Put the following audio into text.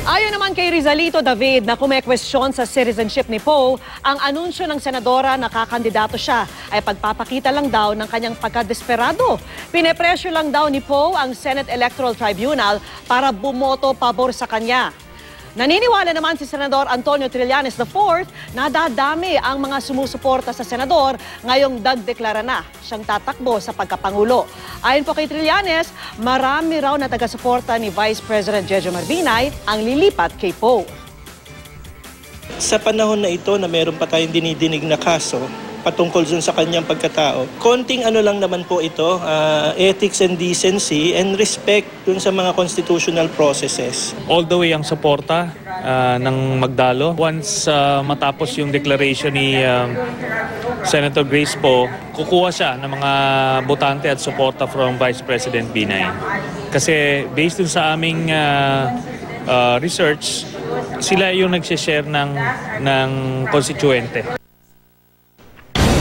Ayon naman kay Rizalito David na kumekwestiyon sa citizenship ni Poe, ang anunsyo ng senadora na kakandidato siya ay pagpapakita lang daw ng kanyang pagkadesperado. Pinepresyo lang daw ni Poe ang Senate Electoral Tribunal para bumoto pabor sa kanya. Naniniwala naman si Senador Antonio Trillanes IV na dadami ang mga sumusuporta sa senador ngayong dagdeklara na siyang tatakbo sa pagkapangulo. Ayon po kay Trillanes, marami raw na taga-suporta ni Vice President Jejo Marbinay ang lilipat kay Poe. Sa panahon na ito na meron pa tayong dinidinig na kaso patungkol dun sa kanyang pagkatao, konting ano lang naman po ito, ethics and decency and respect dun sa mga constitutional processes. All the way ang suporta ng Magdalo. Once matapos yung declaration ni Senator Grace Poe, kukuha siya ng mga botante at suporta from Vice President Binay. Kasi based dun sa aming research, sila yung nagsishare ng constituente.